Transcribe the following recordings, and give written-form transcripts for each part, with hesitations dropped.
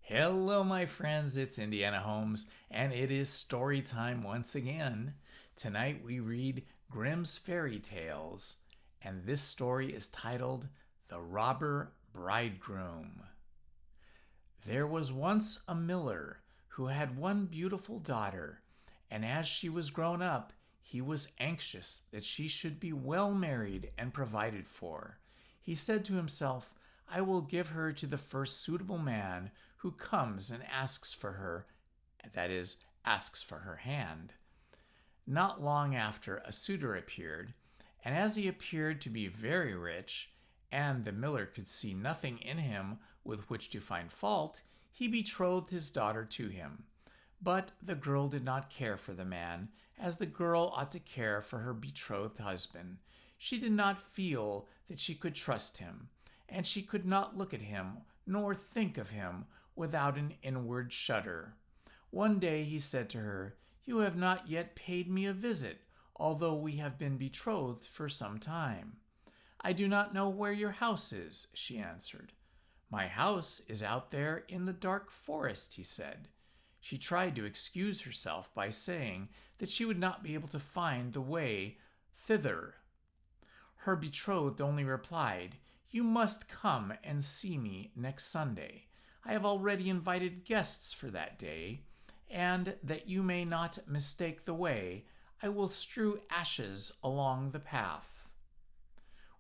Hello, my friends. It's Indiana Holmes, and it is story time once again. Tonight we read Grimm's Fairy Tales, and this story is titled The Robber Bridegroom. There was once a miller who had one beautiful daughter, and as she was grown up, he was anxious that she should be well married and provided for. He said to himself, I will give her to the first suitable man who comes and asks for her, that is, asks for her hand. Not long after, a suitor appeared, and as he appeared to be very rich, and the miller could see nothing in him with which to find fault, he betrothed his daughter to him. But the girl did not care for the man, as the girl ought to care for her betrothed husband. She did not feel that she could trust him, and she could not look at him nor think of him without an inward shudder. One day he said to her, You have not yet paid me a visit, although we have been betrothed for some time. I do not know where your house is, she answered. My house is out there in the dark forest, he said. She tried to excuse herself by saying that she would not be able to find the way thither. Her betrothed only replied, You must come and see me next Sunday. I have already invited guests for that day, and that you may not mistake the way, I will strew ashes along the path.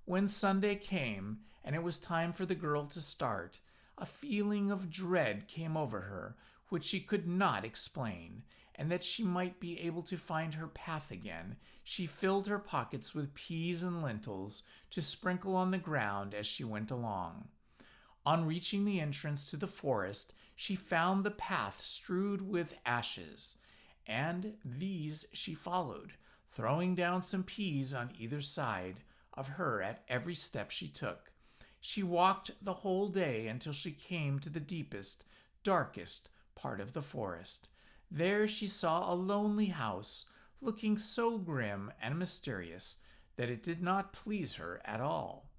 When Sunday came and it was time for the girl to start, a feeling of dread came over her which she could not explain, and that she might be able to find her path again, she filled her pockets with peas and lentils to sprinkle on the ground as she went along. On reaching the entrance to the forest, she found the path strewed with ashes, and these she followed, throwing down some peas on either side of her at every step she took. She walked the whole day until she came to the deepest, darkest part of the forest. There she saw a lonely house, looking so grim and mysterious that it did not please her at all.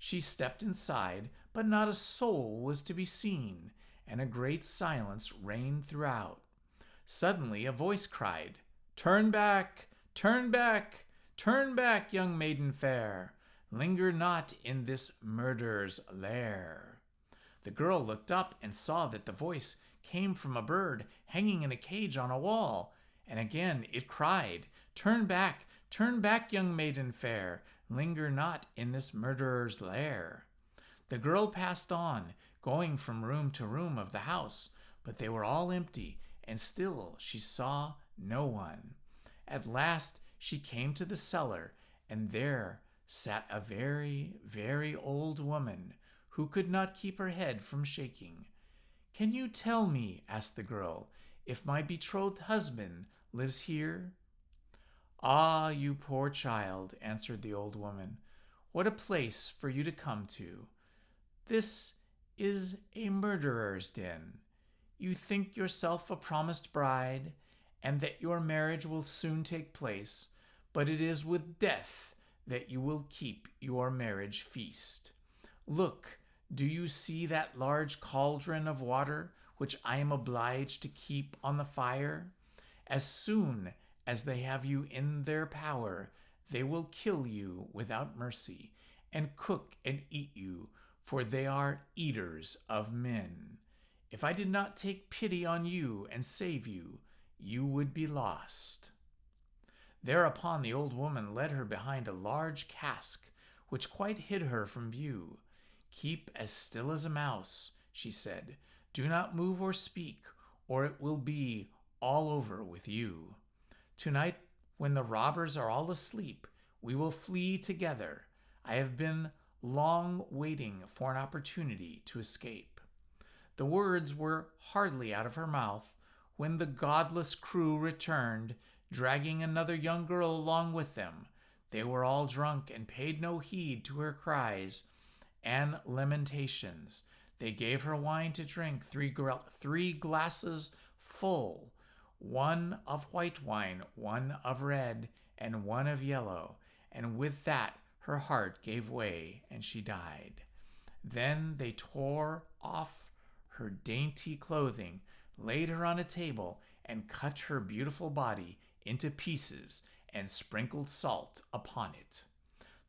She stepped inside, but not a soul was to be seen, and a great silence reigned throughout. Suddenly a voice cried, Turn back, turn back, turn back, young maiden fair. Linger not in this murderer's lair. The girl looked up and saw that the voice came from a bird hanging in a cage on a wall, and again it cried, turn back, young maiden fair. Linger not in this murderer's lair. The girl passed on, going from room to room of the house, but they were all empty, and still she saw no one. At last she came to the cellar, and there sat a very, very old woman who could not keep her head from shaking. Can you tell me, asked the girl, if my betrothed husband lives here? Ah, you poor child, answered the old woman, what a place for you to come to. This is a murderer's den. You think yourself a promised bride, and that your marriage will soon take place, but it is with death that you will keep your marriage feast. Look, do you see that large cauldron of water which I am obliged to keep on the fire? As soon as they have you in their power, they will kill you without mercy, and cook and eat you, for they are eaters of men. If I did not take pity on you and save you, you would be lost. Thereupon the old woman led her behind a large cask, which quite hid her from view. Keep as still as a mouse, she said. Do not move or speak, or it will be all over with you. Tonight, when the robbers are all asleep, we will flee together. I have been long waiting for an opportunity to escape. The words were hardly out of her mouth when the godless crew returned, dragging another young girl along with them. They were all drunk and paid no heed to her cries and lamentations. They gave her wine to drink, three glasses full, one of white wine, one of red, and one of yellow, and with that her heart gave way and she died. Then they tore off her dainty clothing, laid her on a table, and cut her beautiful body into pieces and sprinkled salt upon it.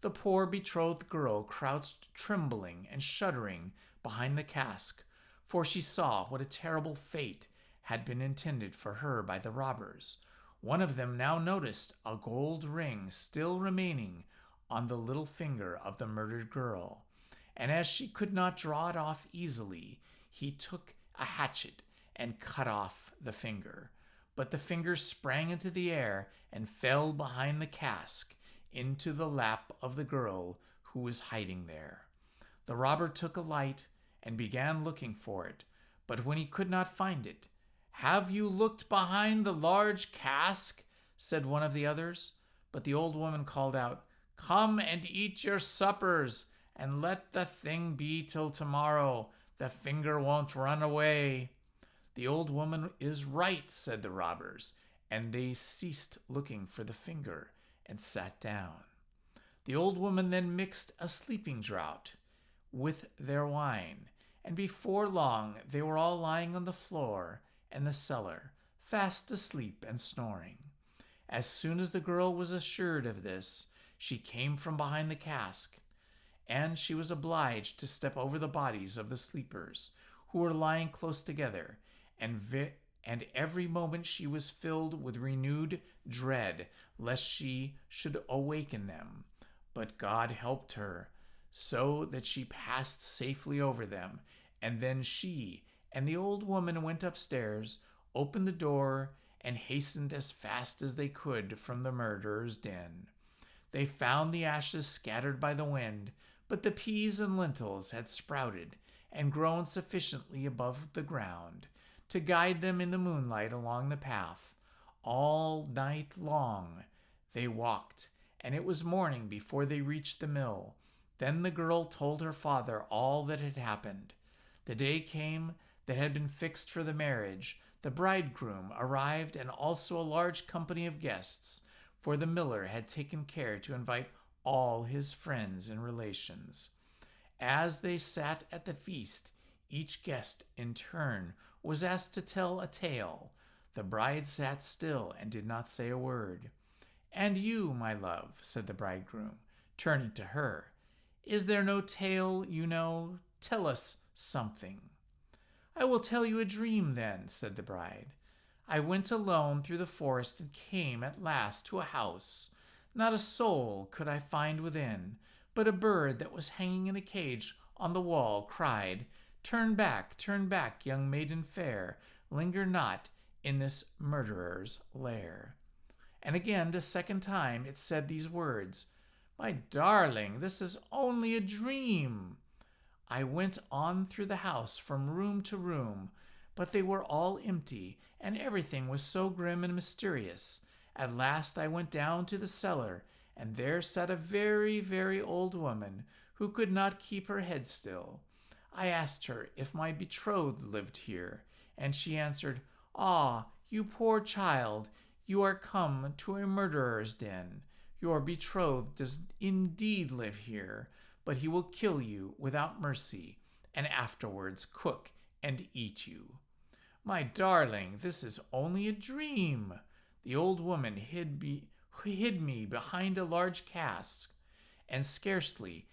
The poor betrothed girl crouched trembling and shuddering behind the cask, for she saw what a terrible fate had been intended for her by the robbers. One of them now noticed a gold ring still remaining on the little finger of the murdered girl, and as she could not draw it off easily, he took a hatchet and cut off the finger. But the finger sprang into the air and fell behind the cask into the lap of the girl who was hiding there. The robber took a light and began looking for it, but when he could not find it, "Have you looked behind the large cask?" said one of the others. But the old woman called out, "Come and eat your suppers, and let the thing be till tomorrow. The finger won't run away." "The old woman is right," said the robbers, and they ceased looking for the finger and sat down. The old woman then mixed a sleeping draught with their wine, and before long they were all lying on the floor in the cellar, fast asleep and snoring. As soon as the girl was assured of this, she came from behind the cask, and she was obliged to step over the bodies of the sleepers, who were lying close together, and every moment she was filled with renewed dread lest she should awaken them. But God helped her, so that she passed safely over them, and then she and the old woman went upstairs, opened the door, and hastened as fast as they could from the murderer's den. They found the ashes scattered by the wind, but the peas and lentils had sprouted and grown sufficiently above the ground to guide them in the moonlight along the path. All night long they walked, and it was morning before they reached the mill. Then the girl told her father all that had happened. The day came that had been fixed for the marriage. The bridegroom arrived, and also a large company of guests, for the miller had taken care to invite all his friends and relations. As they sat at the feast, each guest in turn was asked to tell a tale. The bride sat still and did not say a word. "And you, my love," said the bridegroom, turning to her, "is there no tale you know? Tell us something." "I will tell you a dream then," said the bride. "I went alone through the forest and came at last to a house. Not a soul could I find within, but a bird that was hanging in a cage on the wall cried, 'Turn back, young maiden fair, linger not in this murderer's lair.' And again, the second time, it said these words, 'My darling, this is only a dream.' I went on through the house from room to room, but they were all empty, and everything was so grim and mysterious. At last I went down to the cellar, and there sat a very, very old woman who could not keep her head still. I asked her if my betrothed lived here, and she answered, 'Ah, you poor child, you are come to a murderer's den. Your betrothed does indeed live here, but he will kill you without mercy, and afterwards cook and eat you.' My darling, this is only a dream. The old woman hid me behind a large cask, and scarcely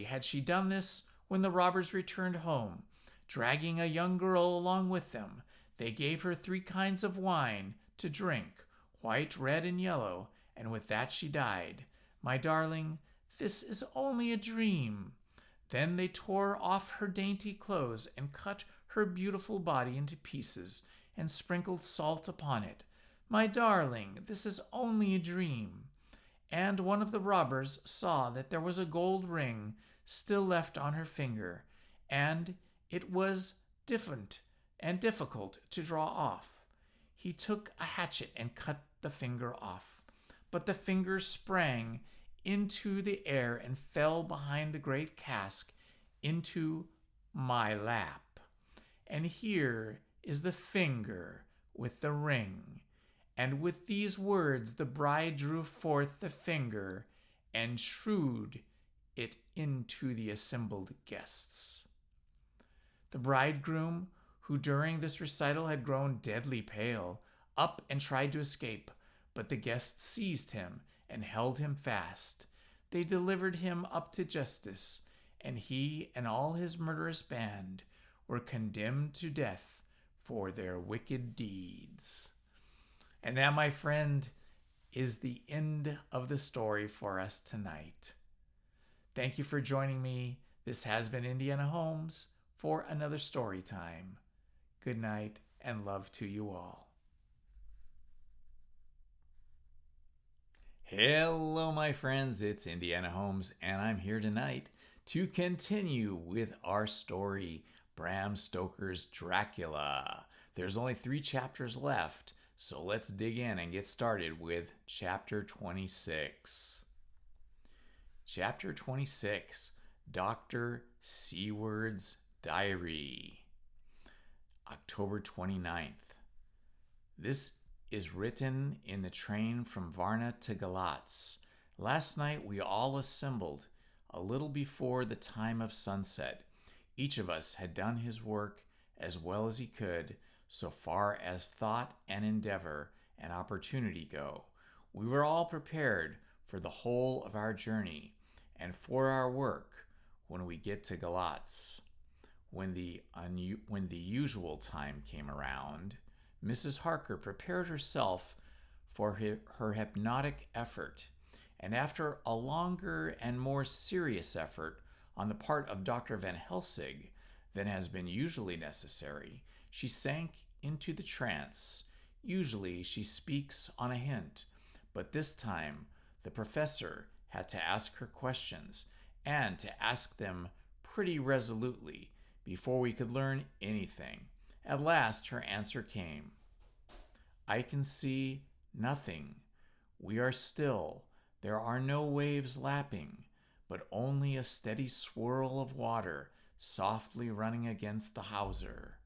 had she done this when the robbers returned home, dragging a young girl along with them. They gave her 3 kinds of wine to drink, white, red, and yellow, and with that she died. My darling, this is only a dream." Then they tore off her dainty clothes and cut her beautiful body into pieces and sprinkled salt upon it. My darling, this is only a dream. And one of the robbers saw that there was a gold ring still left on her finger, and it was difficult to draw off. He took a hatchet and cut the finger off, but the finger sprang into the air and fell behind the great cask into my lap. And here is the finger with the ring. And with these words the bride drew forth the finger and shrewd it into the assembled guests. The bridegroom, who during this recital had grown deadly pale, up and tried to escape, but the guests seized him and held him fast. They delivered him up to justice, and he and all his murderous band were condemned to death for their wicked deeds. And that, my friend, is the end of the story for us tonight. Thank you for joining me. This has been Indiana Holmes for another story time. Good night and love to you all. Hello, my friends. It's Indiana Holmes, and I'm here tonight to continue with our story, Bram Stoker's Dracula. There's only 3 chapters left, so let's dig in and get started with Chapter 26. Chapter 26, Dr. Seward's Diary. October 29th. This is written in the train from Varna to Galatz. Last night we all assembled a little before the time of sunset. Each of us had done his work as well as he could, so far as thought and endeavor and opportunity go. We were all prepared for the whole of our journey and for our work when we get to Galatz. When the usual time came around, Mrs. Harker prepared herself for her hypnotic effort, and after a longer and more serious effort on the part of Dr. Van Helsing than has been usually necessary, she sank into the trance. Usually she speaks on a hint, but this time the professor had to ask her questions, and to ask them pretty resolutely before we could learn anything. At last her answer came. I can see nothing. We are still. There are no waves lapping, but only a steady swirl of water softly running against the hawser.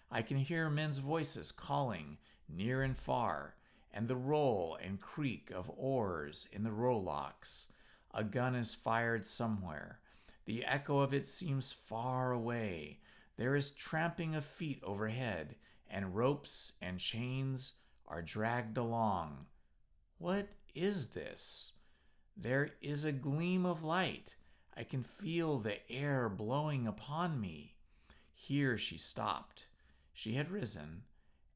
I can hear men's voices calling near and far, and the roll and creak of oars in the rowlocks. A gun is fired somewhere. The echo of it seems far away. There is tramping of feet overhead, and ropes and chains are dragged along. What is this? There is a gleam of light. I can feel the air blowing upon me. Here she stopped. She had risen,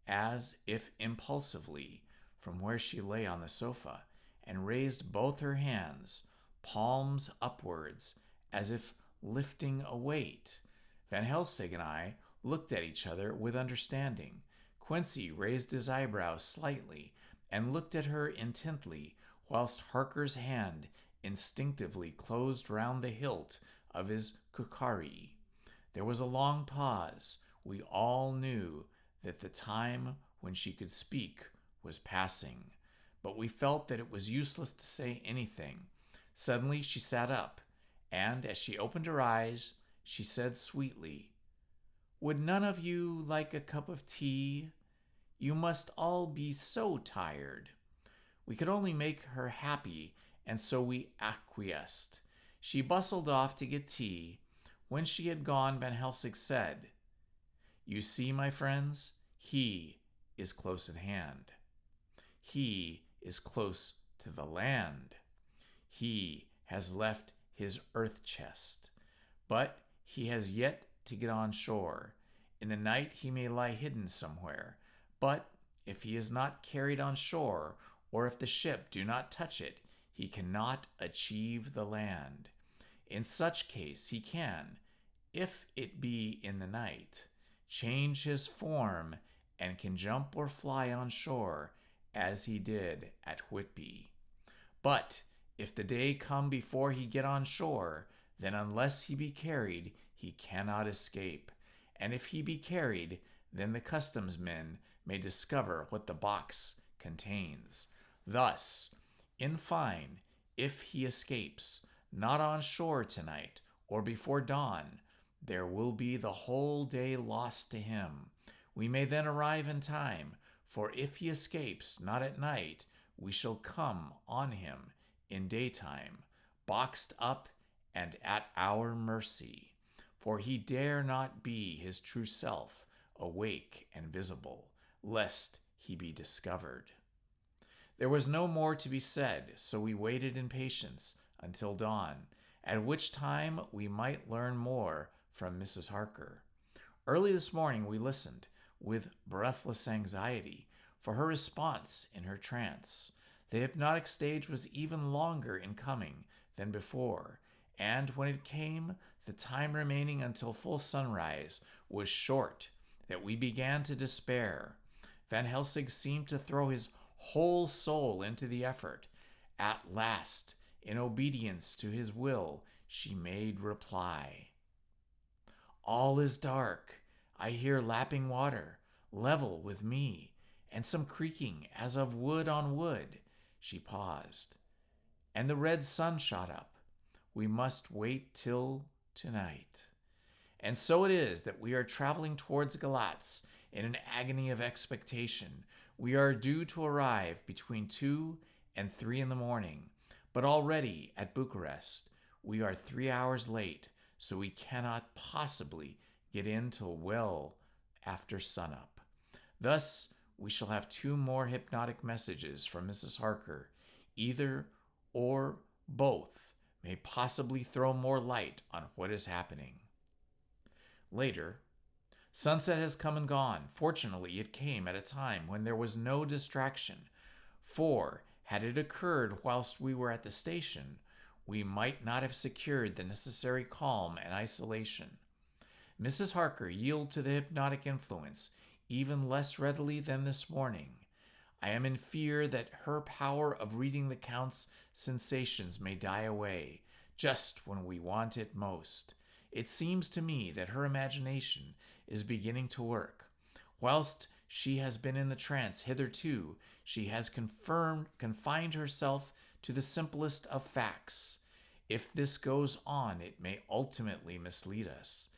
as if impulsively, from where she lay on the sofa, and raised both her hands, palms upwards, as if lifting a weight. Van Helsing and I looked at each other with understanding. Quincy raised his eyebrows slightly and looked at her intently, whilst Harker's hand instinctively closed round the hilt of his kukari. There was a long pause. We all knew that the time when she could speak was passing, but we felt that it was useless to say anything. Suddenly she sat up, and as she opened her eyes, she said sweetly, "Would none of you like a cup of tea? You must all be so tired." We could only make her happy, and so we acquiesced. She bustled off to get tea. When she had gone, Van Helsing said, "You see, my friends, he is close at hand. He is close to the land. He has left his earth chest, but he has yet to get on shore. In the night he may lie hidden somewhere, but if he is not carried on shore, or if the ship do not touch it, he cannot achieve the land. In such case he can, if it be in the night, change his form and can jump or fly on shore, as he did at Whitby. But if the day come before he get on shore, then unless he be carried, he cannot escape. And if he be carried, then the customs men may discover what the box contains. Thus, in fine, if he escapes, not on shore tonight or before dawn, there will be the whole day lost to him. We may then arrive in time, for if he escapes not at night, we shall come on him in daytime, boxed up and at our mercy. for he dare not be his true self, awake and visible, lest he be discovered. There was no more to be said, so we waited in patience until dawn, at which time we might learn more from Mrs. Harker. Early this morning we listened, with breathless anxiety, for her response in her trance. The hypnotic stage was even longer in coming than before, and when it came, the time remaining until full sunrise was short, that we began to despair. Van Helsing seemed to throw his whole soul into the effort. At last, in obedience to his will, she made reply. All is dark. I hear lapping water, level with me, and some creaking as of wood on wood. She paused. And the red sun shot up. We must wait till tonight. And so it is that we are traveling towards Galatz in an agony of expectation. We are due to arrive between 2 and 3 in the morning, but already at Bucharest we are 3 hours late, so we cannot possibly get in till well after sunup. Thus, we shall have 2 more hypnotic messages from Mrs. Harker. Either or both may possibly throw more light on what is happening. Later, sunset has come and gone. Fortunately, it came at a time when there was no distraction, for had it occurred whilst we were at the station, we might not have secured the necessary calm and isolation. Mrs. Harker yielded to the hypnotic influence even less readily than this morning. I am in fear that her power of reading the Count's sensations may die away, just when we want it most. It seems to me that her imagination is beginning to work. Whilst she has been in the trance hitherto, she has confined herself to the simplest of facts. If this goes on, it may ultimately mislead us.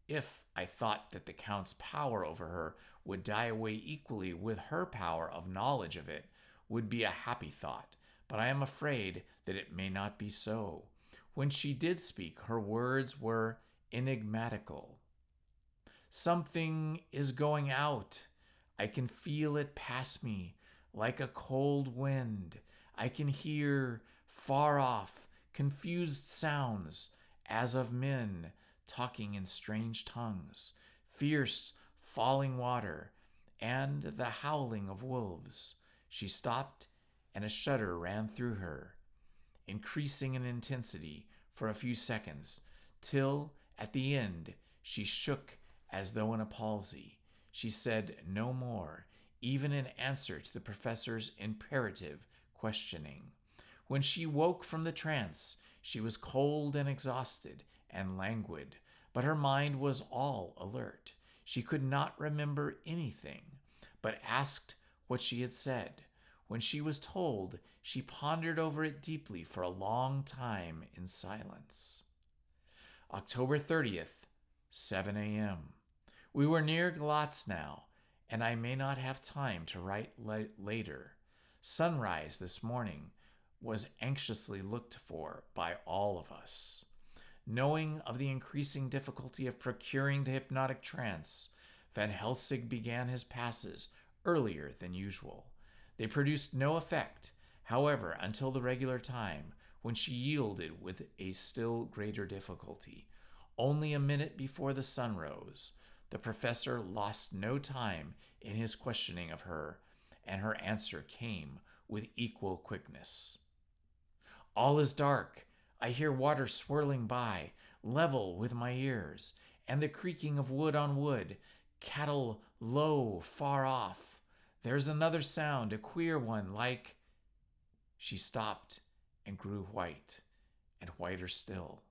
If I thought that the Count's power over her would die away equally with her power of knowledge of it, would be a happy thought, but I am afraid that it may not be so. When she did speak, her words were enigmatical. Something is going out. I can feel it pass me like a cold wind. I can hear far off confused sounds as of men talking in strange tongues, fierce falling water, and the howling of wolves. She stopped, and a shudder ran through her, increasing in intensity for a few seconds, till at the end she shook as though in a palsy. She said no more, even in answer to the professor's imperative questioning. When she woke from the trance, she was cold and exhausted and languid, but her mind was all alert. She could not remember anything, but asked what she had said. When she was told, she pondered over it deeply for a long time in silence. October 30th, 7 a.m. We were near Galatz now, and I may not have time to write later. Sunrise this morning was anxiously looked for by all of us. Knowing of the increasing difficulty of procuring the hypnotic trance, Van Helsing began his passes earlier than usual. They produced no effect, however, until the regular time, when she yielded with a still greater difficulty. Only a minute before the sun rose, the professor lost no time in his questioning of her, and her answer came with equal quickness. All is dark. I hear water swirling by, level with my ears, and the creaking of wood on wood, cattle low far off. There's another sound, a queer one, like... She stopped and grew white, and whiter still.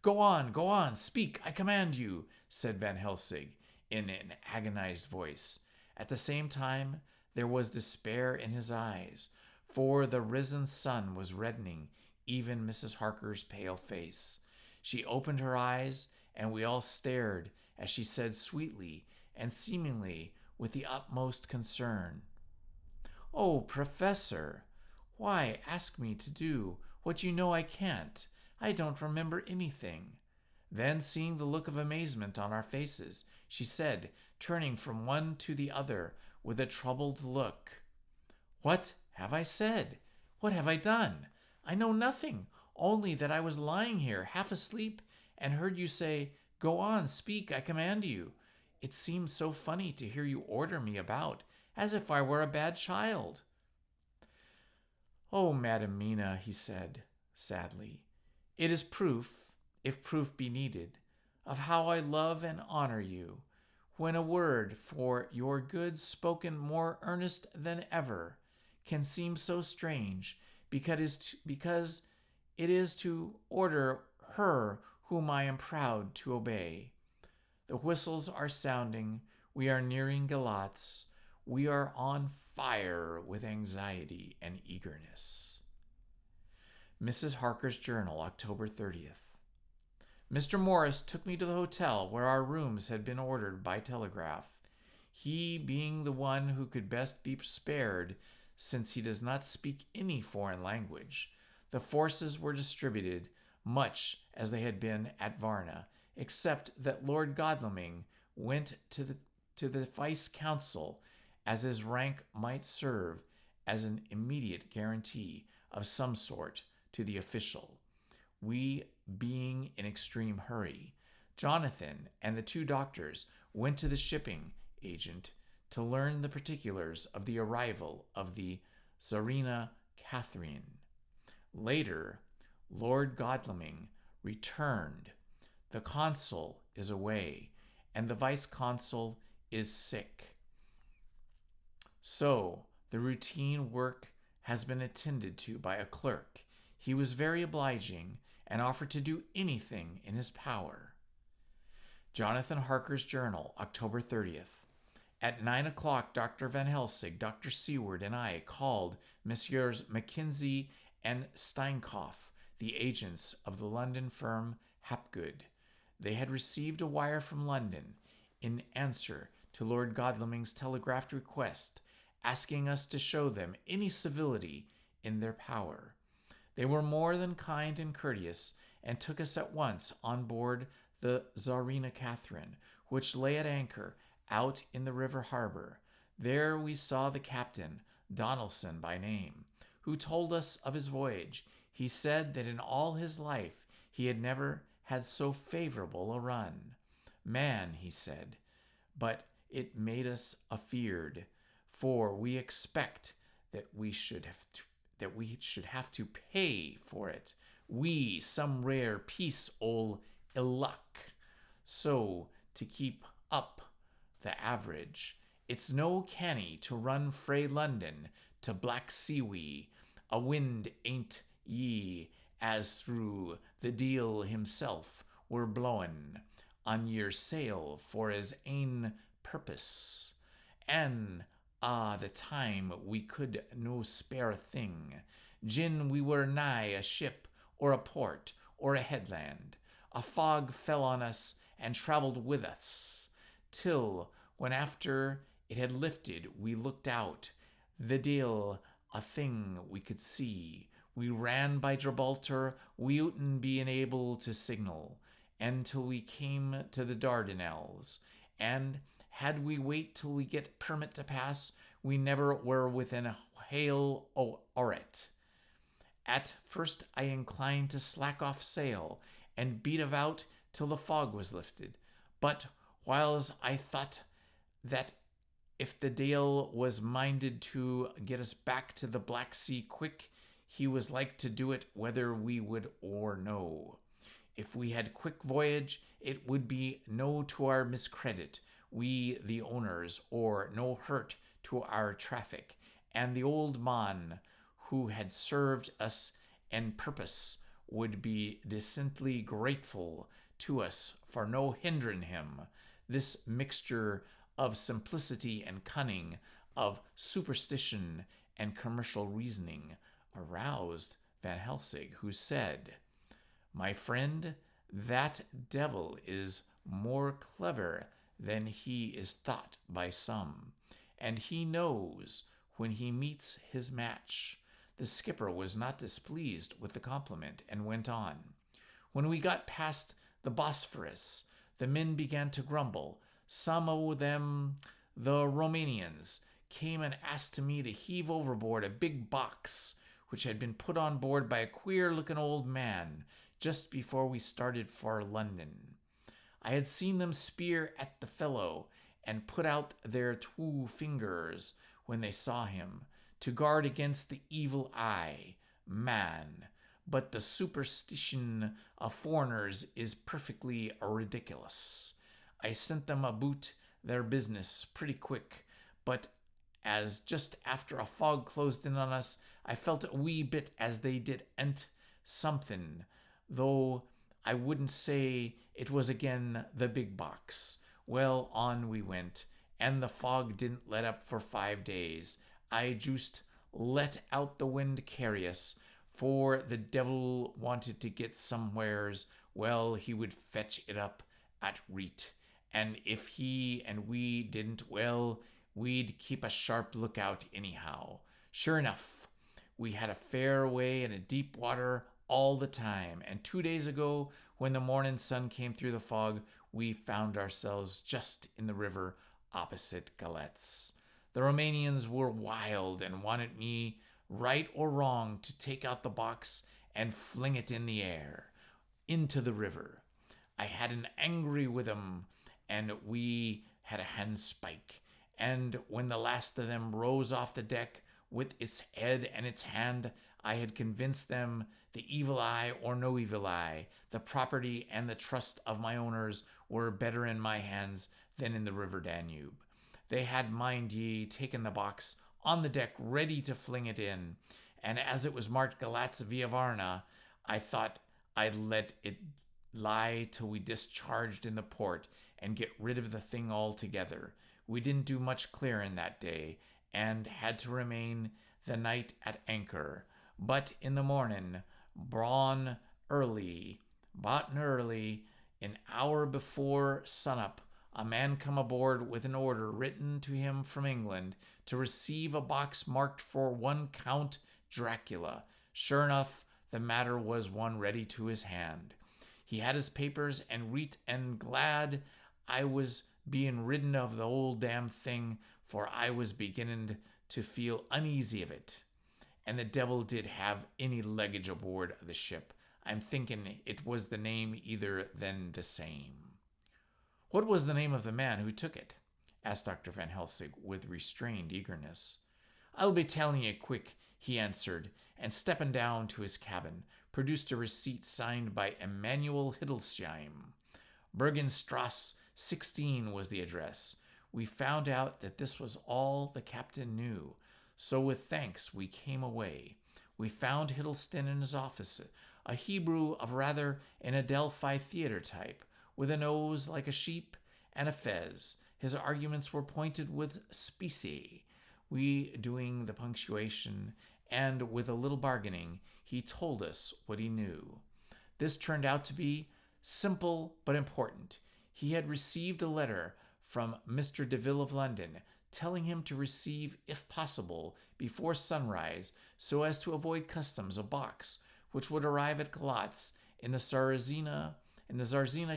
Go on, speak, I command you, said Van Helsing in an agonized voice. At the same time, there was despair in his eyes, for the risen sun was reddening even Mrs. Harker's pale face. She opened her eyes, and we all stared as she said sweetly and seemingly with the utmost concern, "Oh, Professor, why ask me to do what you know I can't? I don't remember anything." Then, seeing the look of amazement on our faces, she said, turning from one to the other with a troubled look, "What have I said? What have I done? I know nothing, only that I was lying here, half asleep, and heard you say, 'Go on, speak, I command you.' It seems so funny to hear you order me about, as if I were a bad child." "Oh, Madam Mina," he said sadly, "it is proof, if proof be needed, of how I love and honor you, when a word for your good spoken more earnest than ever can seem so strange, because it is to order her whom I am proud to obey. The whistles are sounding. We are nearing Galatz. We are on fire with anxiety and eagerness." Mrs. Harker's Journal, October 30th. Mr. Morris took me to the hotel where our rooms had been ordered by telegraph, he being the one who could best be spared, since he does not speak any foreign language. The forces were distributed much as they had been at Varna, except that Lord Godalming went to the vice consul, as his rank might serve as an immediate guarantee of some sort to the official. We being in extreme hurry, Jonathan and the two doctors went to the shipping agent to learn the particulars of the arrival of the Tsarina Catherine. Later, Lord Godalming returned. The consul is away, and the vice-consul is sick. So, the routine work has been attended to by a clerk. He was very obliging and offered to do anything in his power. Jonathan Harker's Journal, October 30th. At 9 o'clock, Dr. Van Helsing, Dr. Seward, and I called Messrs. Mackenzie and Steinkopf, the agents of the London firm Hapgood. They had received a wire from London in answer to Lord Godalming's telegraphed request, asking us to show them any civility in their power. They were more than kind and courteous, and took us at once on board the Tsarina Catherine, which lay at anchor out in the river harbor. There we saw the captain, Donaldson by name, who told us of his voyage. He said that in all his life he had never had so favorable a run. "Man," he said, "but it made us afeard, for we expect that we should have to pay for it. We, some rare piece ol' ill-luck. So, to keep up the average, it's no canny to run frae London to Black Seawee. A wind ain't ye as through the deil himself were blowin' on your sail for his ain purpose. And the time we could no spare a thing, gin we were nigh a ship or a port or a headland. A fog fell on us and travelled with us, till, when after it had lifted, we looked out, the deil a thing we could see. We ran by Gibraltar, withouten being able to signal, and till we came to the Dardanelles, and had we wait till we get permit to pass, we never were within a hail o' it. At first I inclined to slack off sail and beat about till the fog was lifted. But whiles I thought that if the Dale was minded to get us back to the Black Sea quick, he was like to do it whether we would or no. If we had quick voyage, it would be no to our miscredit, we the owners, or no hurt to our traffic, and the old man who had served us and purpose would be decently grateful to us for no hindering him. This mixture of simplicity and cunning, of superstition and commercial reasoning, aroused Van Helsing, who said, "My friend, that devil is more clever than he is thought by some, and he knows when he meets his match." The skipper was not displeased with the compliment and went on. When we got past the Bosphorus. The men began to grumble. Some of them, the Romanians, came and asked me to heave overboard a big box which had been put on board by a queer-looking old man just before we started for London. I had seen them spear at the fellow and put out their 2 fingers when they saw him, to guard against the evil eye, man. But the superstition of foreigners is perfectly ridiculous. I sent them about their business pretty quick, but as just after a fog closed in on us, I felt a wee bit as they did something, though I wouldn't say it was again the big box. Well, on we went, and the fog didn't let up for 5 days. I just let out the wind carry us, for the devil wanted to get somewheres. Well, he would fetch it up at reet, and if he and we didn't, well, we'd keep a sharp lookout anyhow. Sure enough, we had a fair way in a deep water all the time, and 2 days ago, when the morning sun came through the fog, we found ourselves just in the river opposite Galetz. The Romanians were wild and wanted me, right or wrong, to take out the box and fling it in the air, into the river. I had an angry with 'em, and we had a handspike, and when the last of them rose off the deck with its head and its hand, I had convinced them the evil eye or no evil eye, the property and the trust of my owners were better in my hands than in the river Danube. They had, mind ye, taken the box on the deck ready to fling it in, and as it was marked Galatz via Varna, I thought I'd let it lie till we discharged in the port and get rid of the thing altogether. We didn't do much clearing that day, and had to remain the night at anchor. But in the morning, brawn early, an hour before sunup, a man come aboard with an order written to him from England to receive a box marked for one Count Dracula. Sure enough, the matter was one ready to his hand. He had his papers and reet, and glad I was being ridden of the old damn thing, for I was beginning to feel uneasy of it. And the devil did have any luggage aboard of the ship. I'm thinking it was the name either than the same. What was the name of the man who took it? Asked Dr. Van Helsing with restrained eagerness. I'll be telling you quick, he answered, and stepping down to his cabin, produced a receipt signed by Emanuel Hiddlesheim. Bergenstrasse 16 was the address. We found out that this was all the captain knew, so with thanks we came away. We found Hiddleston in his office, a Hebrew of rather an Adelphi theater type, with a nose like a sheep and a fez. His arguments were pointed with specie, we doing the punctuation, and with a little bargaining, he told us what he knew. This turned out to be simple but important. He had received a letter from Mr. Deville of London, telling him to receive, if possible, before sunrise, so as to avoid customs, a box which would arrive at Galatz in the Czarina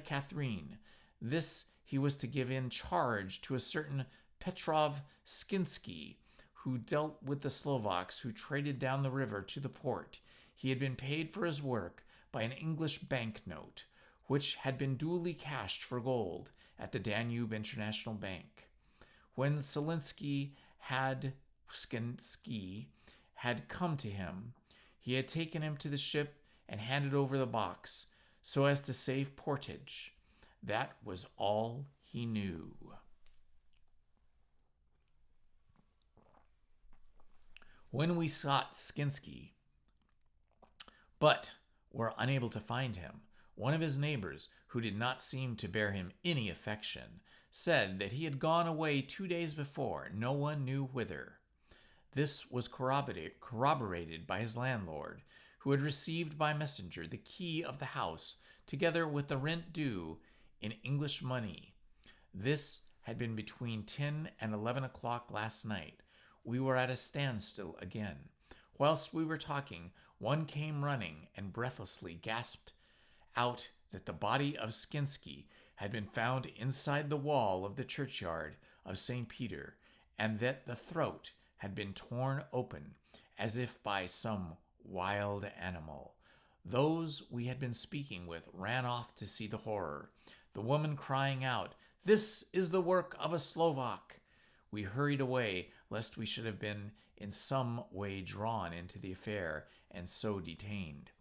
Catherine. This he was to give in charge to a certain Petrov Skinsky, who dealt with the Slovaks who traded down the river to the port. He had been paid for his work by an English banknote, which had been duly cashed for gold at the Danube International Bank. When Skinsky had come to him, he had taken him to the ship and handed over the box, so as to save portage. That was all he knew. When we sought Skinsky, but were unable to find him, one of his neighbors, who did not seem to bear him any affection, said that he had gone away 2 days before, no one knew whither. This was corroborated by his landlord, who had received by messenger the key of the house, together with the rent due in English money. This had been between 10 and 11 o'clock last night. We were at a standstill again. Whilst we were talking, one came running and breathlessly gasped out that the body of Skinsky had been found inside the wall of the churchyard of St. Peter, and that the throat had been torn open as if by some wild animal. Those we had been speaking with ran off to see the horror, the woman crying out, "This is the work of a Slovak." We hurried away, lest we should have been in some way drawn into the affair and so detained.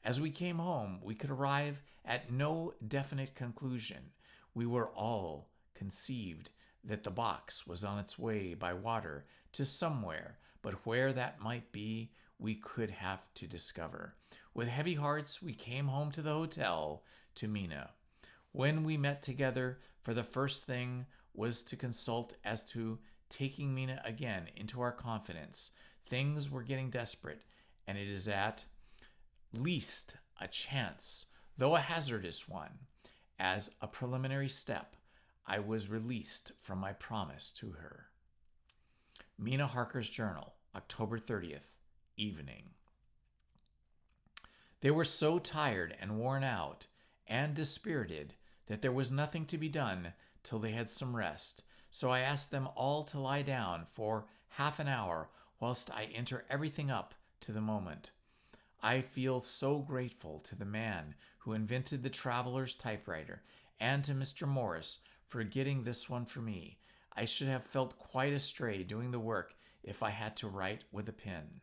As we came home, we could arrive at no definite conclusion. We were all conceived that the box was on its way by water to somewhere, but where that might be, we could have to discover. With heavy hearts, we came home to the hotel to Mina. When we met together, for the first thing was to consult as to taking Mina again into our confidence. Things were getting desperate, and it is at least a chance, though a hazardous one. As a preliminary step, I was released from my promise to her. Mina Harker's Journal, October 30th, evening. They were so tired and worn out and dispirited that there was nothing to be done till they had some rest. So I asked them all to lie down for half an hour whilst I enter everything up to the moment. I feel so grateful to the man who invented the traveler's typewriter and to Mr. Morris for getting this one for me. I should have felt quite astray doing the work if I had to write with a pen.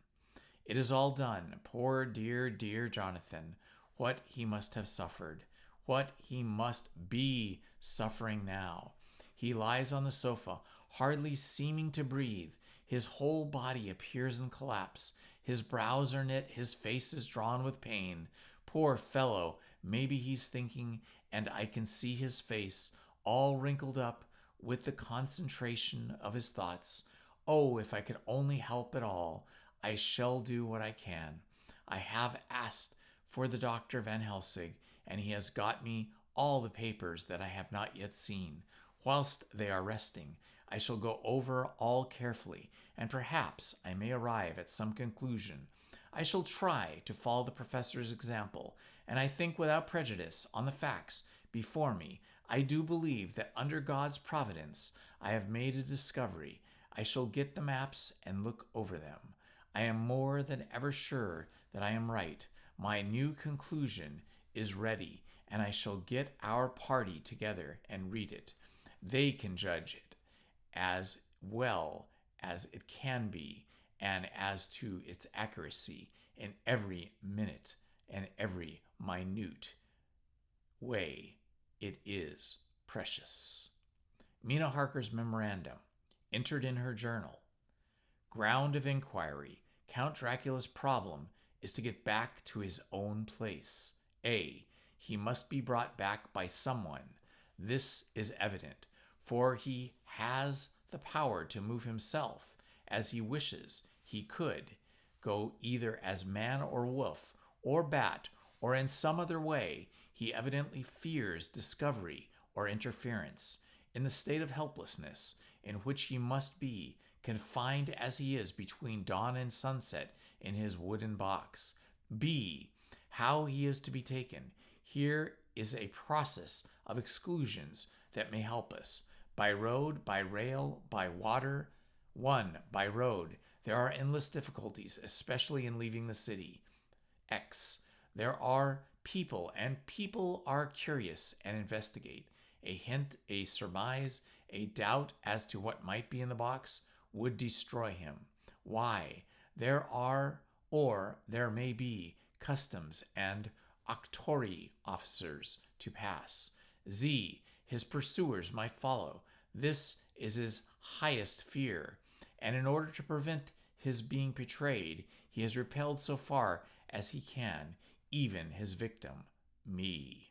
It is all done. Poor dear, dear Jonathan, what he must have suffered, what he must be suffering now. He lies on the sofa, hardly seeming to breathe. His whole body appears in collapse. His brows are knit, his face is drawn with pain. Poor fellow, maybe he's thinking, and I can see his face, all wrinkled up with the concentration of his thoughts. Oh, if I could only help at all, I shall do what I can. I have asked for the Dr. Van Helsing, and he has got me all the papers that I have not yet seen. Whilst they are resting, I shall go over all carefully, and perhaps I may arrive at some conclusion. I shall try to follow the professor's example, and I think without prejudice on the facts before me. I do believe that under God's providence I have made a discovery. I shall get the maps and look over them. I am more than ever sure that I am right. My new conclusion is ready, and I shall get our party together and read it. They can judge it as well as it can be, and as to its accuracy in every minute and every minute way. It is precious. Mina Harker's memorandum, entered in her journal. Ground of inquiry. Count Dracula's problem is to get back to his own place. A. He must be brought back by someone. This is evident, for he has the power to move himself as he wishes. He could go either as man or wolf or bat or in some other way. He evidently fears discovery or interference. In the state of helplessness in which he must be, confined as he is between dawn and sunset in his wooden box. B. How he is to be taken. Here is a process of exclusions that may help us. By road, by rail, by water. 1. By road. There are endless difficulties, especially in leaving the city. X. There are people, and people are curious and investigate. A hint, a surmise, a doubt as to what might be in the box would destroy him. Y. There are, or there may be, customs and octroi officers to pass. Z. His pursuers might follow. This is his highest fear, and in order to prevent his being betrayed, he has repelled so far as he can, even his victim, me.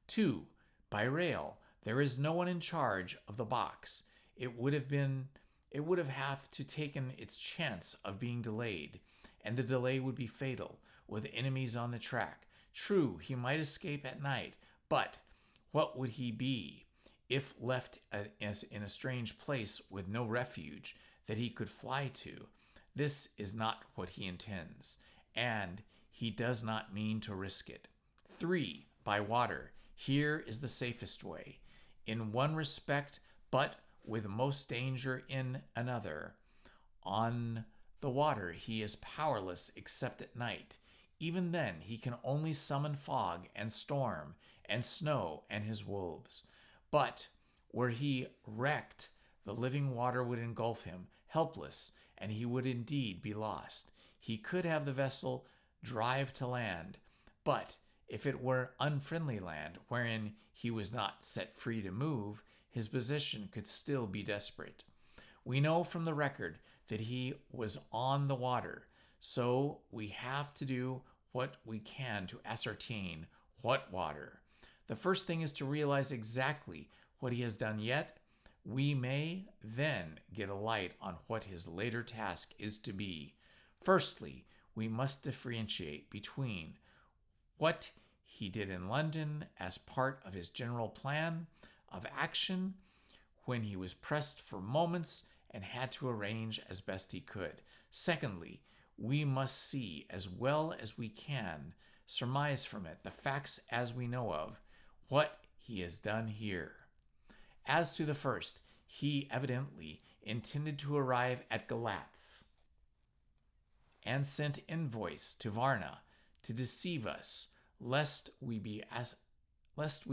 2. By rail. There is no one in charge of the box. It would have to taken its chance of being delayed, and the delay would be fatal, with enemies on the track. True, he might escape at night, but what would he be if left in a strange place with no refuge that he could fly to? This is not what he intends, and he does not mean to risk it. 3. by water. Here is the safest way. In one respect, but with most danger in another. On the water he is powerless except at night. Even then he can only summon fog and storm and snow and his wolves. But were he wrecked, the living water would engulf him, helpless, and he would indeed be lost. He could have the vessel drive to land, but if it were unfriendly land, wherein he was not set free to move, his position could still be desperate. We know from the record that he was on the water, so we have to do what we can to ascertain what water. The first thing is to realize exactly what he has done, yet we may then get a light on what his later task is to be. Firstly, we must differentiate between what he did in London as part of his general plan of action when he was pressed for moments and had to arrange as best he could. Secondly, we must see as well as we can, surmise from it the facts as we know of, what he has done here. As to the first, he evidently intended to arrive at Galatz and sent envoys to Varna to deceive us, lest we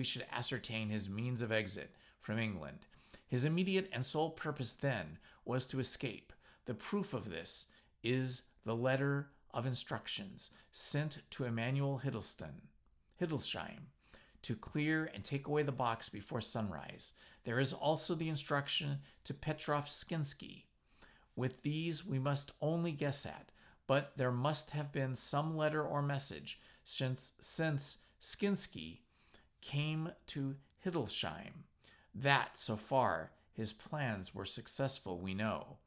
should ascertain his means of exit from England. His immediate and sole purpose then was to escape. The proof of this is the letter of instructions sent to Emanuel Hildesheim to clear and take away the box before sunrise. There is also the instruction to Petrov Skinsky. With these we must only guess at, but there must have been some letter or message since Skinsky came to Hildesheim. That, so far, his plans were successful, we know.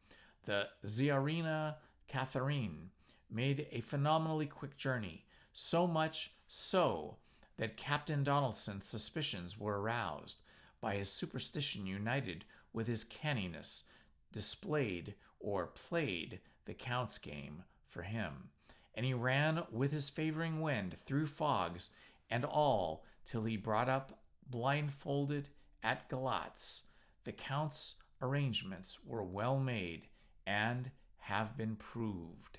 The Tsarina Catherine made a phenomenally quick journey, so much so that Captain Donaldson's suspicions were aroused by his superstition united with his canniness, displayed or played the Count's game for him, and he ran with his favoring wind through fogs and all till he brought up blindfolded at Galatz. The Count's arrangements were well made and have been proved.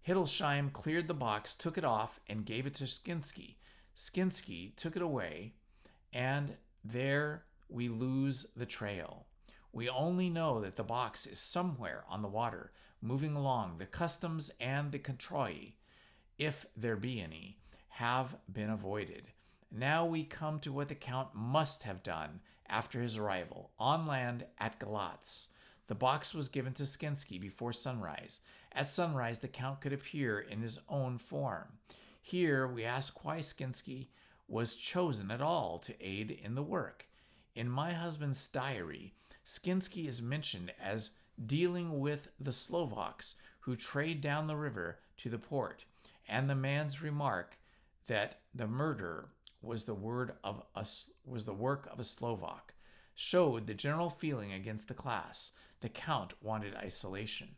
Hildesheim cleared the box, took it off, and gave it to Skinsky. Skinsky took it away, and there we lose the trail. We only know that the box is somewhere on the water, moving along. The customs and the controi, if there be any, have been avoided. Now we come to what the Count must have done after his arrival on land at Galatz. The box was given to Skinsky before sunrise. At sunrise, the Count could appear in his own form. Here we ask why Skinsky was chosen at all to aid in the work. In my husband's diary, Skinsky is mentioned as dealing with the Slovaks who trade down the river to the port, and the man's remark that the murder was the work of a Slovak showed the general feeling against the class. The Count wanted isolation.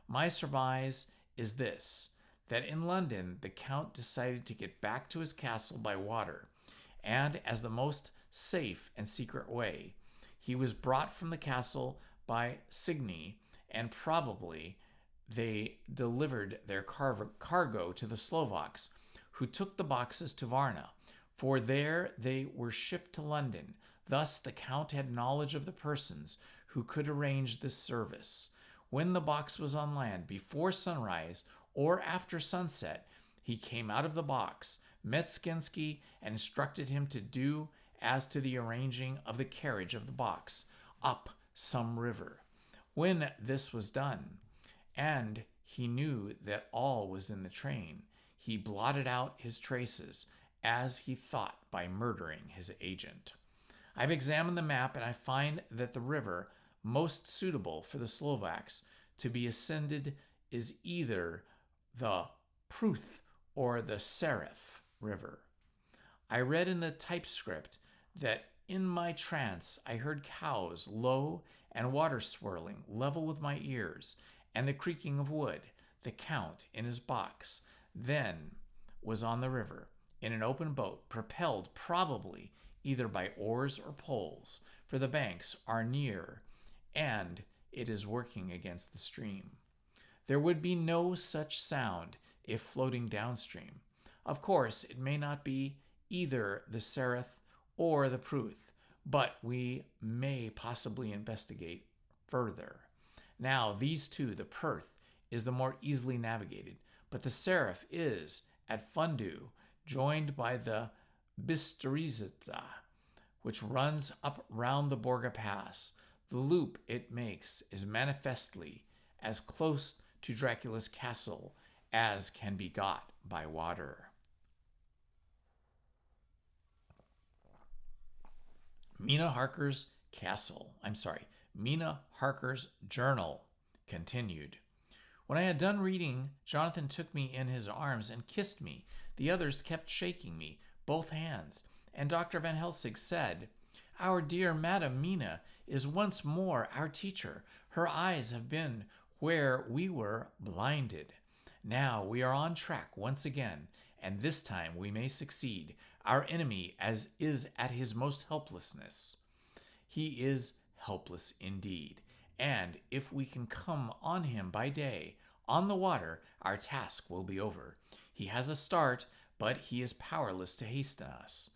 My surmise is this, that in London the Count decided to get back to his castle by water, and as the most safe and secret way. He was brought from the castle by Signy, and probably they delivered their cargo to the Slovaks, who took the boxes to Varna, for there they were shipped to London. Thus the Count had knowledge of the persons who could arrange this service. When the box was on land, before sunrise or after sunset, he came out of the box, met Skinsky, and instructed him to do as to the arranging of the carriage of the box up some river. When this was done, and he knew that all was in the train, he blotted out his traces, as he thought by murdering his agent. I've examined the map, and I find that the river most suitable for the Slovaks to be ascended is either the Pruth or the Sereth River. I read in the typescript that in my trance I heard cows low and water swirling level with my ears, and the creaking of wood. The Count in his box then was on the river, in an open boat, propelled probably either by oars or poles, for the banks are near and it is working against the stream. There would be no such sound if floating downstream. Of course, it may not be either the Seraph or the Pruth, but we may possibly investigate further. Now, these two, the Perth is the more easily navigated, but the Seraph is, at Fundu, joined by the Bistriza, which runs up round the Borga Pass. The loop it makes is manifestly as close to Dracula's castle as can be got by water. Mina Harker's journal continued. When I had done reading, Jonathan took me in his arms and kissed me. The others kept shaking me, both hands, and Dr. Van Helsing said, "Our dear Madam Mina is once more our teacher. Her eyes have been where we were blinded. Now we are on track once again, and this time we may succeed. Our enemy is at his most helplessness. He is helpless indeed, and if we can come on him by day, on the water, our task will be over. He has a start, but he is powerless to hasten us,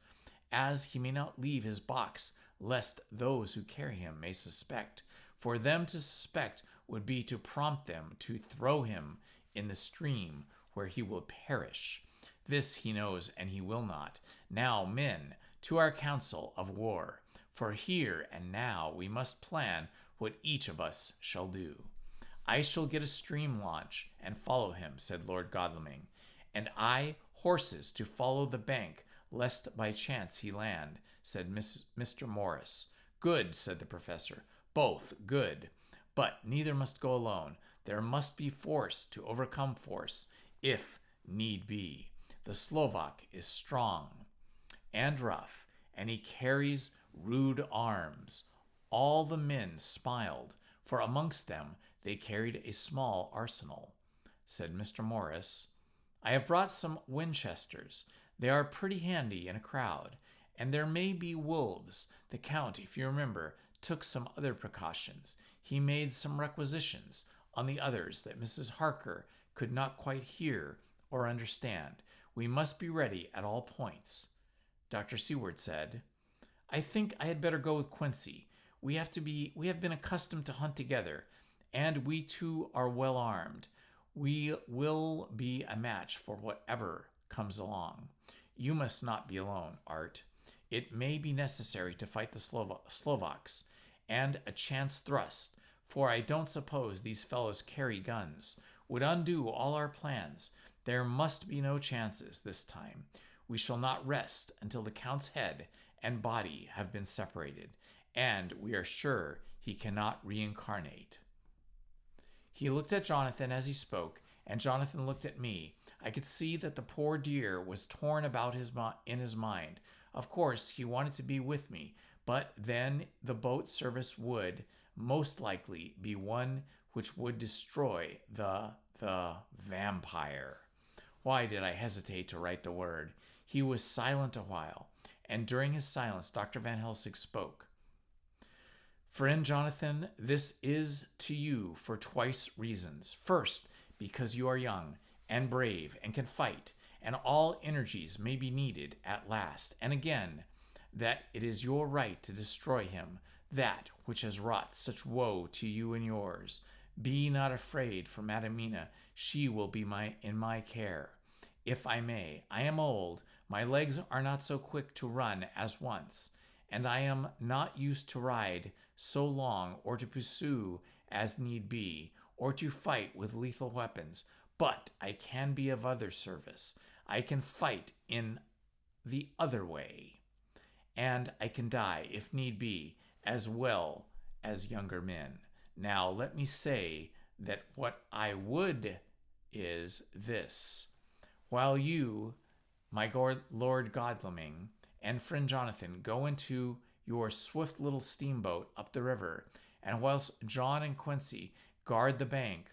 as he may not leave his box, lest those who carry him may suspect. For them to suspect would be to prompt them to throw him in the stream, where he will perish. This he knows, and he will not. Now, men, to our council of war, for here and now we must plan what each of us shall do." "I shall get a stream launch and follow him," said Lord Godalming, "and I horses to follow the bank, lest by chance he land," said Mr. Morris. "Good," said the professor. "Both good. But neither must go alone. There must be force to overcome force, if need be. The Slovak is strong and rough, and he carries rude arms." All the men smiled, for amongst them they carried a small arsenal. Said Mr. Morris, "I have brought some Winchesters. They are pretty handy in a crowd, and there may be wolves. The Count, if you remember, took some other precautions. He made some requisitions on the others that Mrs. Harker could not quite hear or understand. We must be ready at all points." Dr. Seward said, "I think I had better go with Quincy. We have been accustomed to hunt together, and we too are well armed. We will be a match for whatever comes along. You must not be alone, Art. It may be necessary to fight the Slovaks, and a chance thrust, for I don't suppose these fellows carry guns, would undo all our plans. There must be no chances this time. We shall not rest until the Count's head and body have been separated, and we are sure he cannot reincarnate." He looked at Jonathan as he spoke, and Jonathan looked at me. I could see that the poor dear was torn about in his mind. Of course, he wanted to be with me, but then the boat service would, most likely, be one which would destroy the vampire. Why did I hesitate to write the word? He was silent a while, and during his silence, Dr. Van Helsing spoke. "Friend Jonathan, this is to you for twice reasons. First, because you are young and brave and can fight, and all energies may be needed at last. And again, that it is your right to destroy him, that which has wrought such woe to you and yours. Be not afraid for Madam Mina. She will be in my care. If I may, I am old. My legs are not so quick to run as once, and I am not used to ride so long or to pursue as need be, or to fight with lethal weapons. But I can be of other service. I can fight in the other way, and I can die, if need be, as well as younger men. Now let me say that what I would is this. While you, my Lord Godalming, and friend Jonathan go into your swift little steamboat up the river, and whilst John and Quincy guard the bank,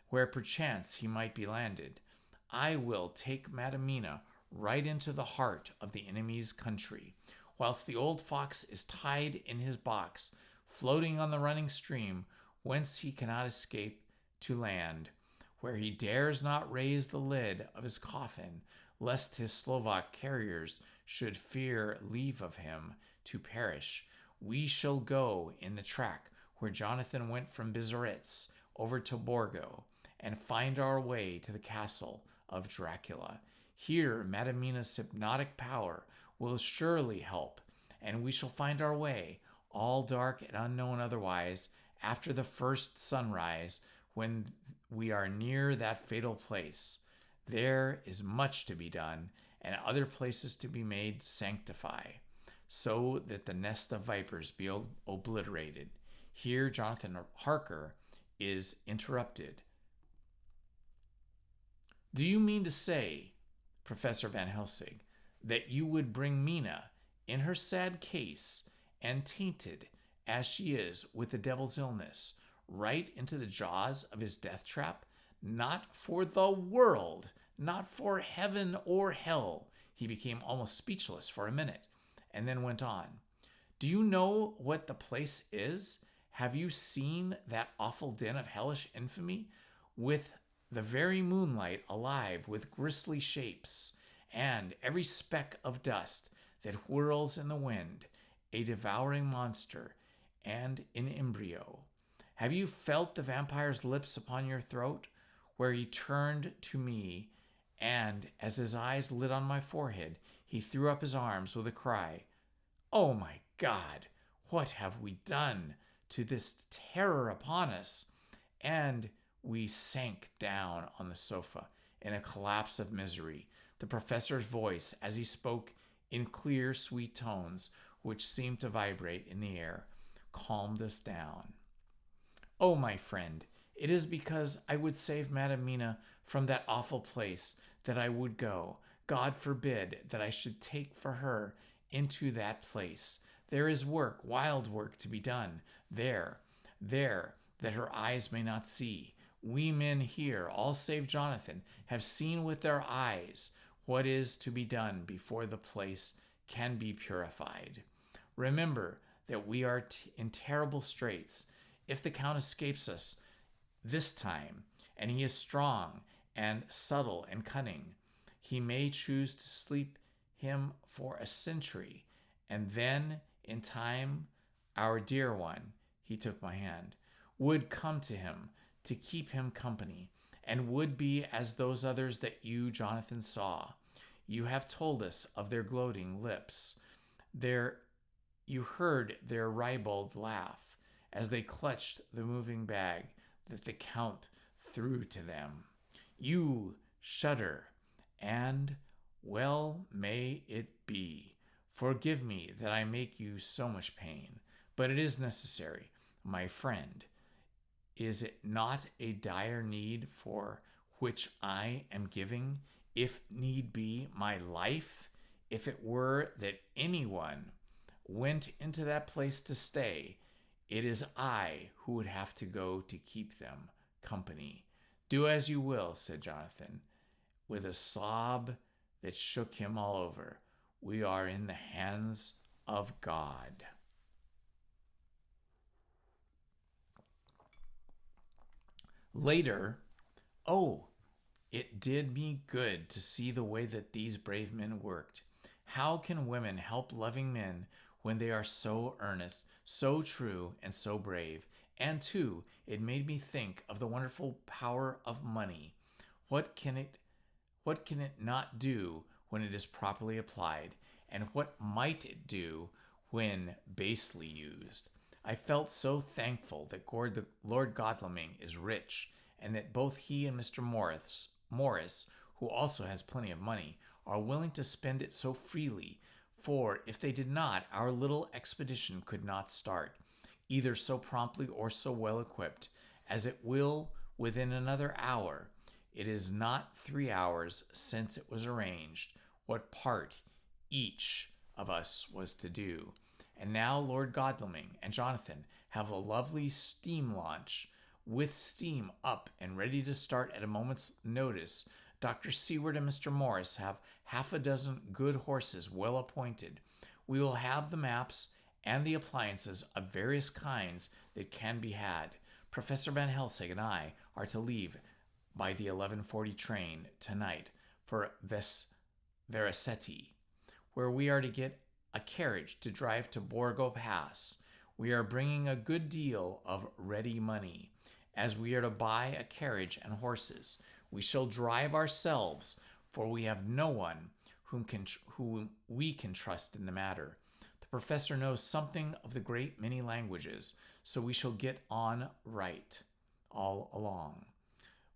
where perchance he might be landed, I will take Madam Mina right into the heart of the enemy's country, whilst the old fox is tied in his box, floating on the running stream, whence he cannot escape to land, where he dares not raise the lid of his coffin, lest his Slovak carriers should fear leave of him to perish. We shall go in the track where Jonathan went from Bizaritz over to Borgo, and find our way to the castle of Dracula. Here, Madam Mina's hypnotic power will surely help, and we shall find our way, all dark and unknown otherwise, after the first sunrise, when we are near that fatal place. There is much to be done, and other places to be made sanctify, so that the nest of vipers be obliterated. Here Jonathan Harker is interrupted. Do you mean to say, Professor Van Helsing, that you would bring Mina, in her sad case, and tainted as she is with the devil's illness, right into the jaws of his death trap? Not for the world, not for heaven or hell. He became almost speechless for a minute, and then went on. Do you know what the place is? Have you seen that awful den of hellish infamy, with the very moonlight alive with grisly shapes, and every speck of dust that whirls in the wind, a devouring monster, and in embryo? Have you felt the vampire's lips upon your throat, where he turned to me, and as his eyes lit on my forehead, he threw up his arms with a cry, "Oh my God, what have we done to this terror upon us?" And we sank down on the sofa in a collapse of misery. The professor's voice, as he spoke in clear, sweet tones, which seemed to vibrate in the air, calmed us down. "Oh, my friend, it is because I would save Madam Mina from that awful place that I would go. God forbid that I should take for her into that place. There is work, wild work, to be done there, that her eyes may not see. We men here, all save Jonathan, have seen with their eyes what is to be done before the place can be purified. Remember that we are in terrible straits. If the Count escapes us this time, and he is strong and subtle and cunning, he may choose to sleep him for a century, and then, in time, our dear one," he took my hand, "would come to him to keep him company, and would be as those others that you, Jonathan, saw. You have told us of their gloating lips. You heard their ribald laugh as they clutched the moving bag that the Count threw to them. You shudder, and well may it be. Forgive me that I make you so much pain, but it is necessary, my friend. Is it not a dire need for which I am giving, if need be, my life? If it were that anyone went into that place to stay, it is I who would have to go to keep them company." "Do as you will," said Jonathan, with a sob that shook him all over. "We are in the hands of God." Later, oh, it did me good to see the way that these brave men worked. How can women help loving men when they are so earnest, so true, and so brave? And too, it made me think of the wonderful power of money. What can it not do when it is properly applied? And what might it do when basely used? I felt so thankful that Lord Godalming is rich, and that both he and Mr. Morris, who also has plenty of money, are willing to spend it so freely, for if they did not, our little expedition could not start, either so promptly or so well equipped, as it will within another hour. It is not 3 hours since it was arranged what part each of us was to do. And now Lord Godalming and Jonathan have a lovely steam launch, with steam up and ready to start at a moment's notice, Dr. Seward and Mr. Morris have half a dozen good horses well appointed. We will have the maps and the appliances of various kinds that can be had. Professor Van Helsing and I are to leave by the 11:40 train tonight for Veraceti, where we are to get a carriage to drive to Borgo Pass. We are bringing a good deal of ready money, as we are to buy a carriage and horses. We shall drive ourselves, for we have no one whom we can trust in the matter. The professor knows something of the great many languages, so we shall get on right all along.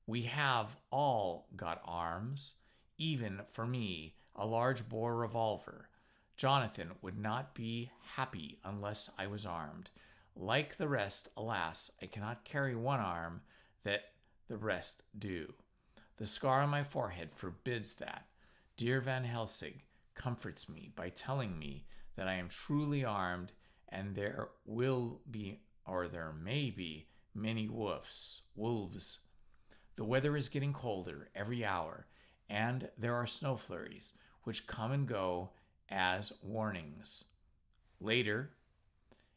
We have all got arms, even for me, a large bore revolver. Jonathan would not be happy unless I was armed. Like the rest, alas, I cannot carry one arm that the rest do. The scar on my forehead forbids that. Dear Van Helsing comforts me by telling me that I am truly armed, and there may be many wolves. The weather is getting colder every hour, and there are snow flurries which come and go as warnings. Later,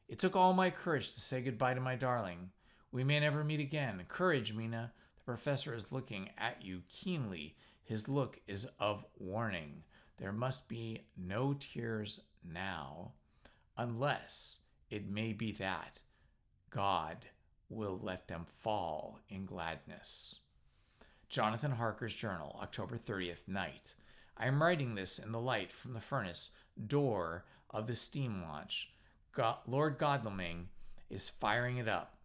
it took all my courage to say goodbye to my darling. We may never meet again. Courage, Mina. The professor is looking at you keenly. His look is of warning. There must be no tears now, unless it may be that God will let them fall in gladness. Jonathan Harker's Journal, October 30th, night. I am writing this in the light from the furnace door of the steam launch. Lord Godalming is firing it up.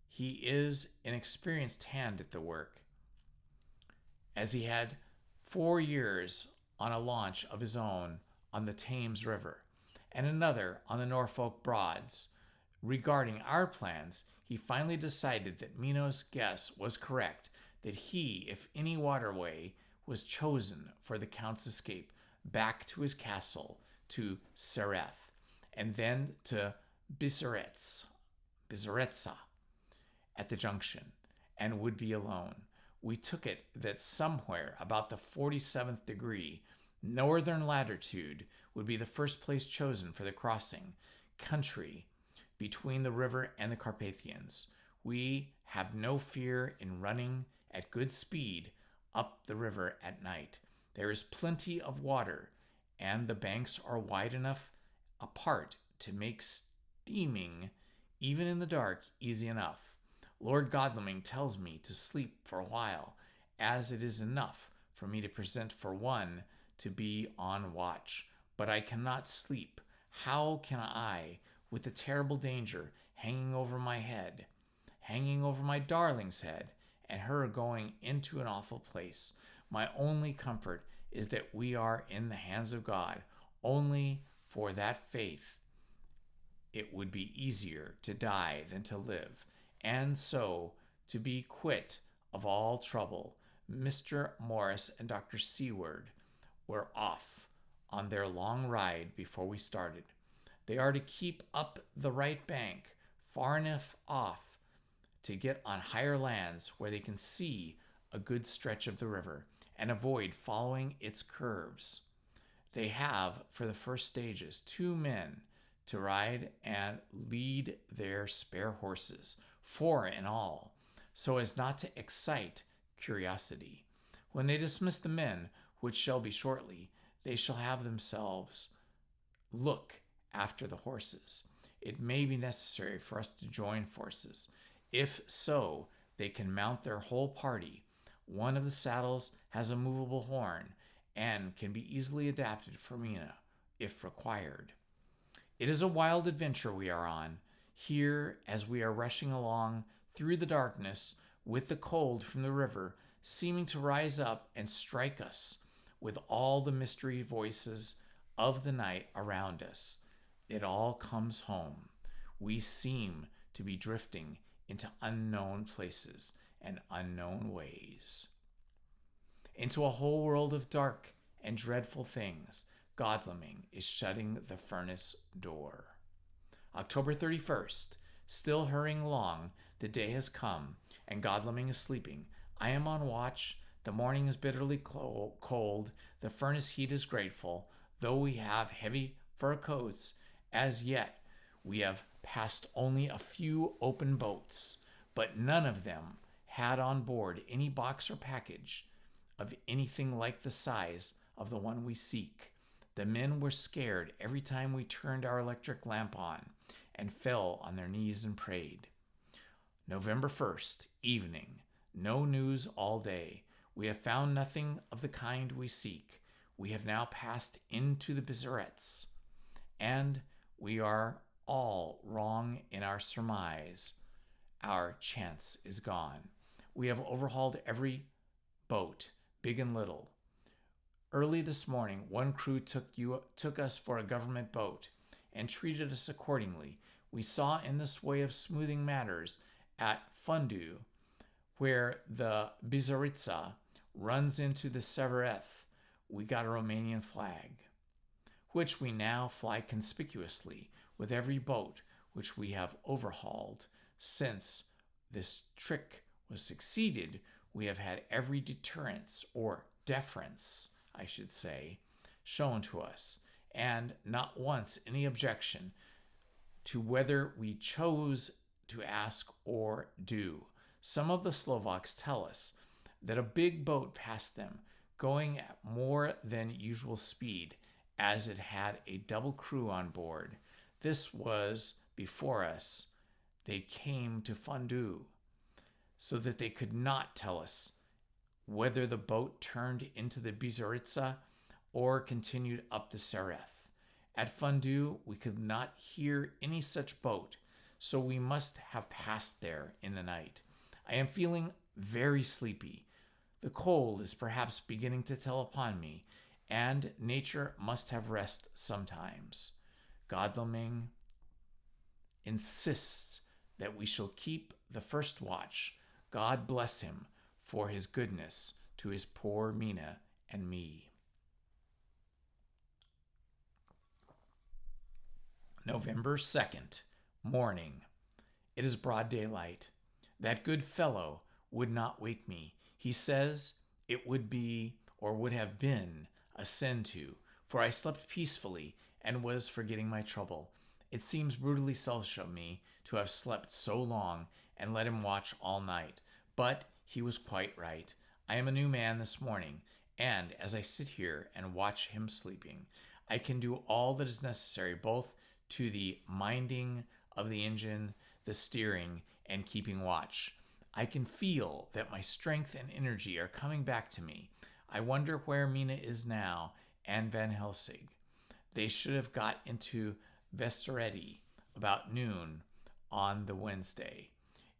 He is an experienced hand at the work, as he had 4 years on a launch of his own on the Thames River, and another on the Norfolk Broads. Regarding our plans, he finally decided that Mino's guess was correct, that he, if any waterway, was chosen for the Count's escape back to his castle, to Sereth, and then to Bizeretza at the junction, and would be alone. We took it that somewhere about the 47th degree, northern latitude, would be the first place chosen for the crossing country between the river and the Carpathians. We have no fear in running at good speed up the river at night. There is plenty of water, and the banks are wide enough apart to make steaming, even in the dark, easy enough. Lord Godalming tells me to sleep for a while, as it is enough for me to present for one to be on watch. But I cannot sleep. How can I, with the terrible danger hanging over my head, hanging over my darling's head, and her going into an awful place? My only comfort is that we are in the hands of God. Only for that faith it would be easier to die than to live, and so to be quit of all trouble. Mr. Morris and Dr. Seward were off on their long ride before we started. They are to keep up the right bank, far enough off to get on higher lands where they can see a good stretch of the river and avoid following its curves. They have, for the first stages, 2 men to ride and lead their spare horses, 4 in all, so as not to excite curiosity. When they dismiss the men, which shall be shortly, they shall have themselves look after the horses. It may be necessary for us to join forces. If so, they can mount their whole party. One of the saddles has a movable horn and can be easily adapted for Mina, if required. It is a wild adventure we are on, here as we are rushing along through the darkness, with the cold from the river seeming to rise up and strike us, with all the mystery voices of the night around us. It all comes home. We seem to be drifting into unknown places and unknown ways, into a whole world of dark and dreadful things. Godalming is shutting the furnace door. October 31st. Still hurrying along, the day has come, and Godalming is sleeping. I am on watch. The morning is bitterly cold. The furnace heat is grateful. Though we have heavy fur coats, as yet we have passed only a few open boats, but none of them had on board any box or package of anything like the size of the one we seek. The men were scared every time we turned our electric lamp on and fell on their knees and prayed. November 1st, evening. No news all day. We have found nothing of the kind we seek. We have now passed into the Bizarrettes, and we are all wrong in our surmise. Our chance is gone. We have overhauled every boat, big and little. Early this morning, one crew took us for a government boat and treated us accordingly. We saw in this way of smoothing matters at Fundu, where the Bizaritsa runs into the Severeth, we got a Romanian flag, which we now fly conspicuously with every boat which we have overhauled. Since this trick was succeeded, we have had every deterrence, or deference, I should say, shown to us, and not once any objection to whether we chose to ask or do. Some of the Slovaks tell us that a big boat passed them, going at more than usual speed, as it had a double crew on board. This was before us. They came to Fundu, so that they could not tell us whether the boat turned into the Bizaritsa or continued up the Sereth. At Fundu, we could not hear any such boat, so we must have passed there in the night. I am feeling very sleepy. The cold is perhaps beginning to tell upon me, and nature must have rest sometimes. Godalming insists that we shall keep the first watch. God bless him for his goodness to his poor Mina and me. November 2nd, morning. It is broad daylight. That good fellow would not wake me. He says it would be, or would have been, a sin to, for I slept peacefully and was forgetting my trouble. It seems brutally selfish of me to have slept so long and let him watch all night, but he was quite right. I am a new man this morning, and as I sit here and watch him sleeping, I can do all that is necessary, both to the minding of the engine, the steering, and keeping watch. I can feel that my strength and energy are coming back to me. I wonder where Mina is now, and Van Helsing. They should have got into Vestereti about noon on the Wednesday.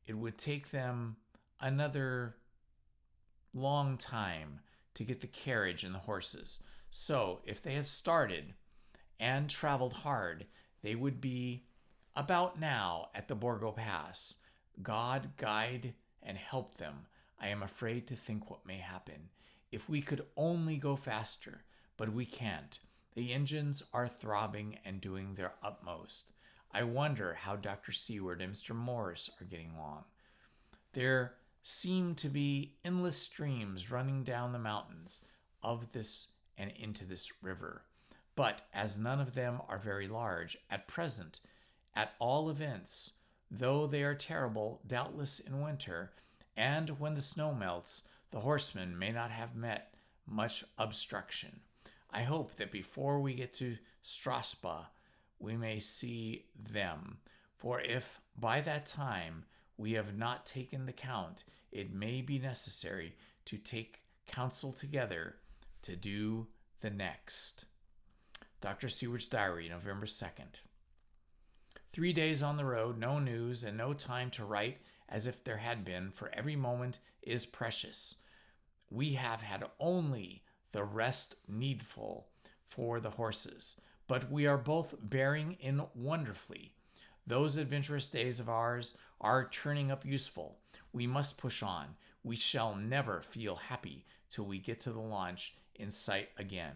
It would take them another long time to get the carriage and the horses. So if they had started and traveled hard, they would be about now at the Borgo Pass. God guide and help them. I am afraid to think what may happen. If we could only go faster, but we can't. The engines are throbbing and doing their utmost. I wonder how Dr. Seward and Mr. Morris are getting along. There seem to be endless streams running down the mountains of this and into this river. But as none of them are very large at present, at all events, though they are terrible, doubtless in winter, and when the snow melts, the horsemen may not have met much obstruction. I hope that before we get to Strasbourg, we may see them, for if by that time we have not taken the count, it may be necessary to take counsel together to do the next. Dr. Seward's Diary, November 2nd. 3 days on the road, no news, and no time to write as if there had been, for every moment is precious. We have had only the rest needful for the horses, but we are both bearing in wonderfully. Those adventurous days of ours are turning up useful. We must push on. We shall never feel happy till we get to the launch in sight again.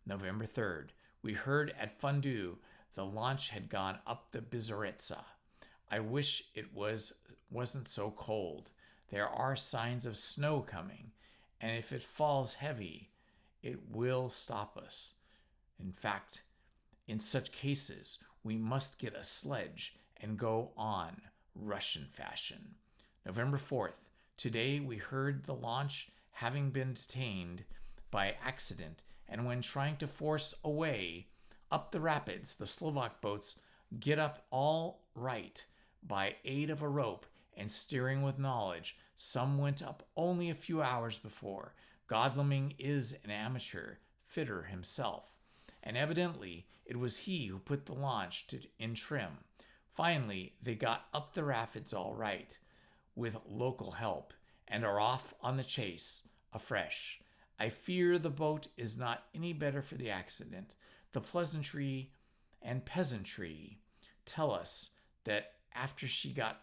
November 3rd. We heard at Fundu the launch had gone up the Bizaritsa. I wish it wasn't so cold. There are signs of snow coming, and if it falls heavy, it will stop us. In fact, in such cases, we must get a sledge and go on Russian fashion. November 4th, today we heard the launch having been detained by accident, and when trying to force a way up the rapids, the Slovak boats get up all right by aid of a rope and steering with knowledge. Some went up only a few hours before. Godalming is an amateur fitter himself, and evidently it was he who put the launch in trim. Finally, they got up the rapids all right, with local help, and are off on the chase afresh. I fear the boat is not any better for the accident. The pleasantry and peasantry tell us that after she got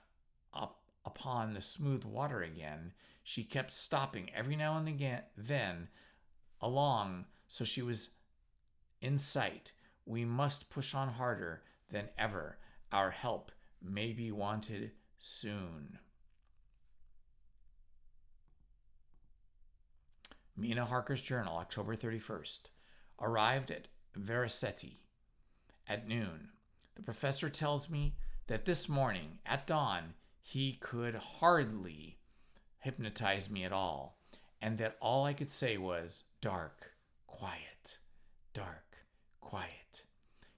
up upon the smooth water again, she kept stopping every now and then along, so she was in sight. We must push on harder than ever. Our help may be wanted soon. Mina Harker's Journal, October 31st. Arrived at Veraceti at noon. The professor tells me that this morning at dawn he could hardly hypnotize me at all, and that all I could say was dark, quiet, dark, quiet.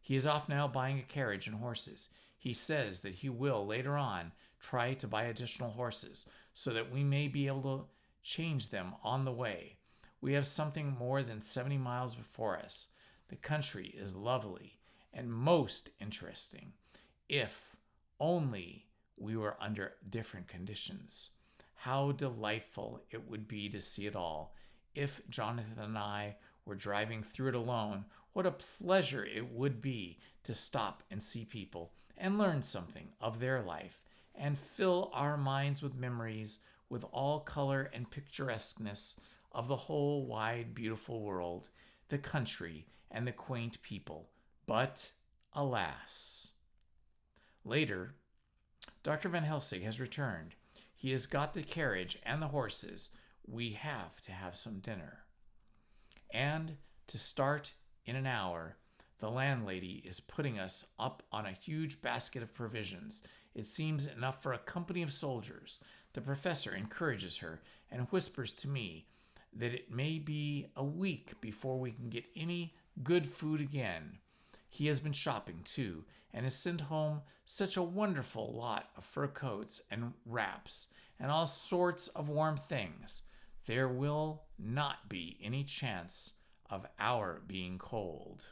He is off now buying a carriage and horses. He says that he will later on try to buy additional horses so that we may be able to change them on the way. We have something more than 70 miles before us. The country is lovely and most interesting, if only we were under different conditions. How delightful it would be to see it all. If Jonathan and I were driving through it alone, what a pleasure it would be to stop and see people and learn something of their life and fill our minds with memories, with all color and picturesqueness of the whole wide, beautiful world, the country, and the quaint people. But, alas. Later, Dr. Van Helsing has returned. He has got the carriage and the horses. We have to have some dinner. And to start in an hour, the landlady is putting us up on a huge basket of provisions. It seems enough for a company of soldiers. The professor encourages her and whispers to me that it may be a week before we can get any good food again. He has been shopping too, and has sent home such a wonderful lot of fur coats and wraps and all sorts of warm things. There will not be any chance of our being cold.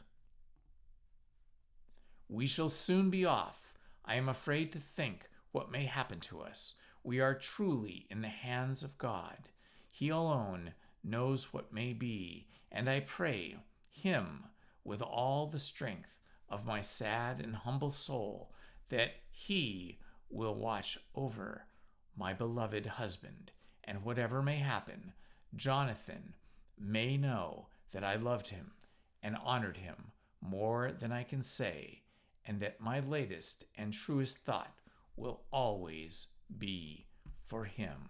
We shall soon be off. I am afraid to think what may happen to us. We are truly in the hands of God. He alone knows what may be, and I pray him with all the strength of my sad and humble soul that he will watch over my beloved husband, and whatever may happen, Jonathan may know that I loved him and honored him more than I can say, and that my latest and truest thought will always be for him.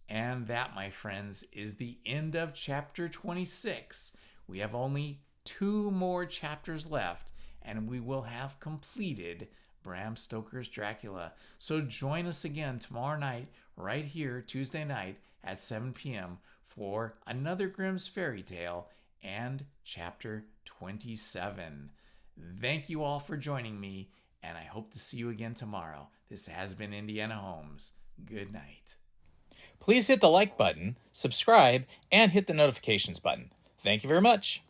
And that, my friends, is the end of chapter 26. We have only 2 more chapters left, and we will have completed Bram Stoker's Dracula. So join us again tomorrow night, right here, Tuesday night at 7 p.m. for another Grimm's Fairy Tale and chapter 27. Thank you all for joining me, and I hope to see you again tomorrow. This has been Indiana Holmes. Good night. Please hit the like button, subscribe, and hit the notifications button. Thank you very much.